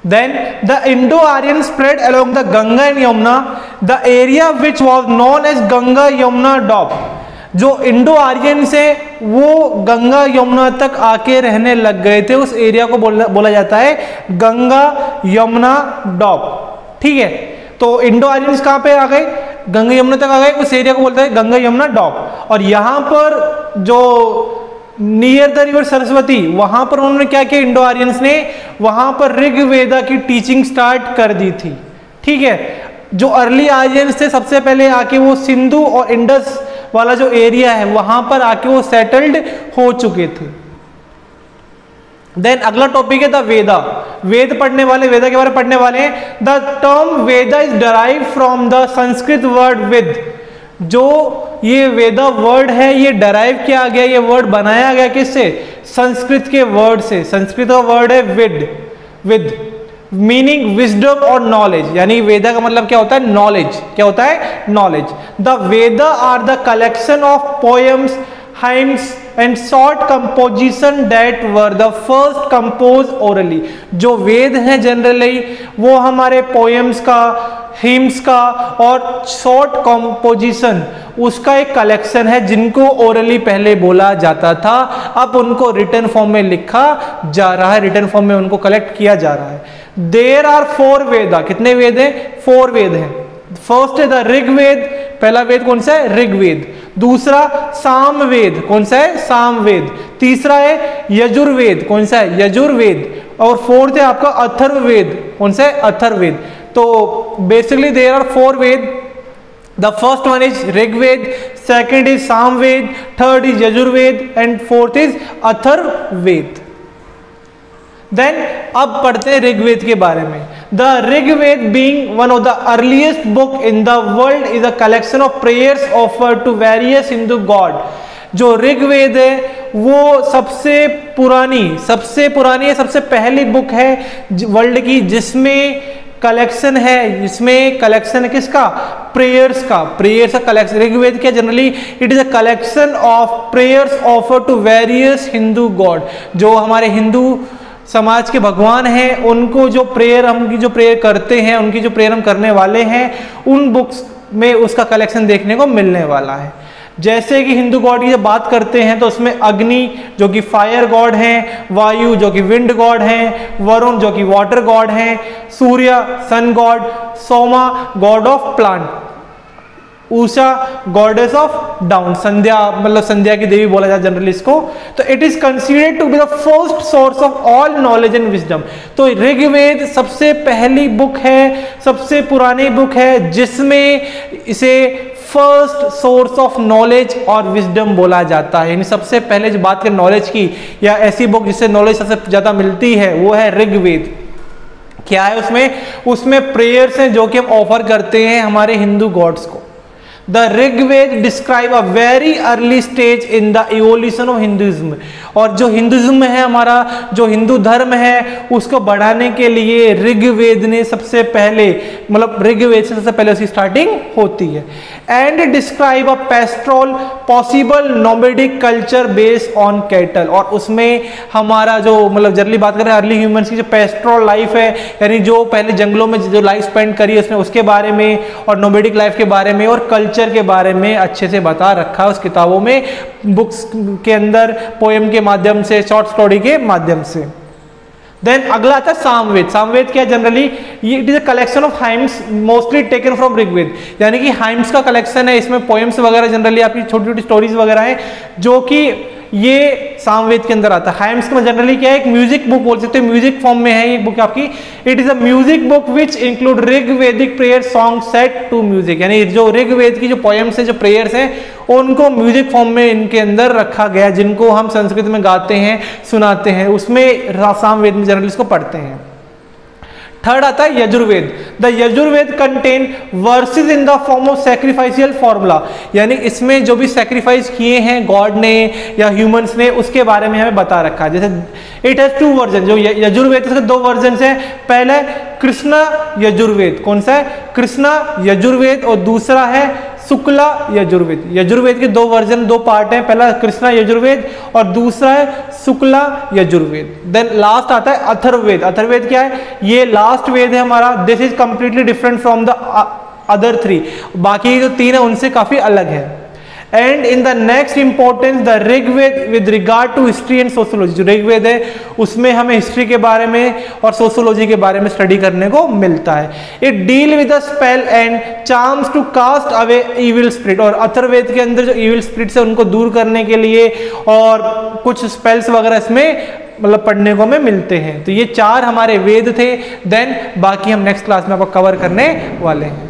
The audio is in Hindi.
Then the Indo-Aryan spread along the Ganga and Yamuna, the area which was known as Ganga Yamuna Doab. जो इंडो आर्यंस है वो गंगा यमुना तक आके रहने लग गए थे, उस एरिया को बोला जाता है गंगा यमुना डॉब। ठीक है, तो इंडो आर्यंस कहाँ पे आ गए? गंगा यमुना तक आ गए, उस एरिया को बोलते हैं गंगा यमुना डॉब। और यहाँ पर जो नियर द रिवर सरस्वती, वहां पर उन्होंने क्या किया? इंडो आर्यंस ने वहां पर ऋग्वेदा की टीचिंग स्टार्ट कर दी थी। ठीक है, जो अर्ली आर्यंस थे सबसे पहले आके वो सिंधु और इंडस वाला जो एरिया है वहां पर आके वो सेटल्ड हो चुके थे। देन अगला टॉपिक है द वेदा। वेद पढ़ने वाले, वेदा के बारे में पढ़ने वाले हैं। The term Veda is derive from the Sanskrit word with. जो ये वेदा वर्ड है ये डराइव किया गया, ये वर्ड बनाया गया किससे? संस्कृत के वर्ड से। संस्कृत का वर्ड है विद मीनिंग विजडम और नॉलेज, यानी वेदा का मतलब क्या होता है? नॉलेज। क्या होता है? Knowledge. The Veda are the collection of poems, hymns and short composition that were the first composed orally। जो वेद हैं जनरली वो हमारे पोएम्स का, हिम्स का और शॉर्ट कंपोजिशन उसका एक कलेक्शन है जिनको ओरली पहले बोला जाता था, अब उनको रिटन फॉर्म में लिखा जा रहा है, रिटन फॉर्म में उनको कलेक्ट किया जा रहा है। देयर आर 4 वेदा। कितने वेद हैं? 4 वेद हैं। फर्स्ट है द ऋग्वेद, पहला वेद कौन सा है? ऋग्वेद। दूसरा सामवेद, कौन सा है? सामवेद। तीसरा है यजुर्वेद, कौन सा है? यजुर्वेद। और फोर्थ है आपका अथर्ववेद, कौन सा है? अथर्ववेद। तो basically there are 4 Veda. The first one is Rigveda, second is Samaveda, third is Yajurveda and fourth is Atharvaveda. Then अब पढ़ते हैं ऋग्वेद के बारे में। The Rigveda being one of the earliest book in the world is a collection of prayers offered to various Hindu god. जो ऋग्वेद है वो सबसे पुरानी सबसे पहली बुक है वर्ल्ड की जिसमें कलेक्शन है, जिसमें कलेक्शन है किसका? प्रेयर्स का। प्रेयर्स का कलेक्शन ऋग्वेद क्या? Generally it is a collection of prayers offered to various Hindu god. जो हमारे हिंदू समाज के भगवान हैं उनको जो प्रेयर, हम जो प्रेयर करते हैं, उनकी जो प्रेयर हम करने वाले हैं, उन बुक्स में उसका कलेक्शन देखने को मिलने वाला है। जैसे कि हिंदू गॉड की जब बात करते हैं तो उसमें अग्नि जो कि फायर गॉड हैं, वायु जो कि विंड गॉड हैं, वरुण जो कि वाटर गॉड हैं, Surya sun god, Soma god of plant, Usha goddess of dawn, Sandhya मतलब संध्या की देवी बोला जाता है जनरली इसको। तो it is considered to be the first source of all knowledge and wisdom. तो ऋग्वेद सबसे पहली बुक है, सबसे पुरानी बुक है जिसमें इसे फर्स्ट सोर्स ऑफ नॉलेज और विजडम बोला जाता है। यानी सबसे पहले जो बात करें नॉलेज की या ऐसी बुक जिससे नॉलेज सबसे ज्यादा मिलती है वो है ऋग्वेद। क्या है उसमें प्रेयर्स हैं जो कि हम ऑफर करते हैं हमारे हिंदू गॉड्स को। The Rigveda describe a very early stage in the evolution of Hinduism. और जो हिंदुइज्म है हमारा, जो हिंदू धर्म है, उसको बढ़ाने के लिए ऋग्वेद ने सबसे पहले, मतलब ऋग्वेद से सबसे पहले उसकी स्टार्टिंग होती है। And describe a पेस्ट्रोल possible nomadic culture based on cattle. और उसमें हमारा जो मतलब जनरली बात करें अर्ली ह्यूमंस की जो पेस्ट्रोल लाइफ है, यानी जो पहले जंगलों में जो लाइफ स्पेंड करी है उसमें, उसके बारे में और नोमेडिक लाइफ के बारे में और कल्चर के बारे में अच्छे से बता रखा है उस किताबों में, बुक्स के अंदर, पोएम के माध्यम से, शॉर्ट स्टोरी के माध्यम से। देन अगला आता है सामवेद। सामवेद क्या? जनरली ये it is a collection of hymns mostly taken from Rigveda. यानी कि हाइम्स का कलेक्शन है, इसमें पोएम्स वगैरह जनरली आपकी छोटी छोटी स्टोरीज वगैरह हैं जो कि ये सामवेद के अंदर आता है। हाइम्स का जनरली क्या है? एक म्यूजिक बुक बोल सकते हैं, म्यूजिक फॉर्म में है ये बुक आपकी। It is a music book which include Rigvedic prayer song set to music. यानी जो ऋग्वेद की जो पोएम्स है, जो प्रेयर्स हैं, उनको म्यूजिक फॉर्म में इनके अंदर रखा गया, जिनको हम संस्कृत में गाते हैं, सुनाते हैं, उसमें सामवेद में जनरली इसको पढ़ते हैं। थर्ड आता है Yajurveda. The Yajurveda contain verses in the form of sacrificial formula. यानी इसमें जो भी सैक्रिफाइस किए हैं गॉड ने या ह्यूमंस ने, उसके बारे में हमें बता रखा है। जैसे इट हैज 2 वर्जन। जो यजुर्वेद के 2 वर्जन है। पहले कृष्णा यजुर्वेद, कौन सा है? कृष्णा यजुर्वेद। और दूसरा है शुक्ला यजुर्वेद। यजुर्वेद के दो वर्जन, दो पार्ट हैं, पहला कृष्णा यजुर्वेद और दूसरा है शुक्ला यजुर्वेद। देन लास्ट आता है अथर्ववेद। अथर्ववेद क्या है? ये लास्ट वेद है हमारा। This is completely different from the other three, बाकी जो तीन है उनसे काफी अलग है। And in the next importance the Rigveda with regard to history and sociology. जो ऋग्वेद है उसमें हमें हिस्ट्री के बारे में और सोशियोलॉजी के बारे में स्टडी करने को मिलता है। It deal with the spell and charms to cast away evil spirit. और अथर्ववेद के अंदर जो इविल स्पिरिट्स है उनको दूर करने के लिए और कुछ स्पेल्स वगैरह इसमें मतलब पढ़ने को हमें मिलते हैं। तो ये चार हमारे वेद थे। देन बाकी हम नेक्स्ट क्लास में आपको कवर करने वाले हैं।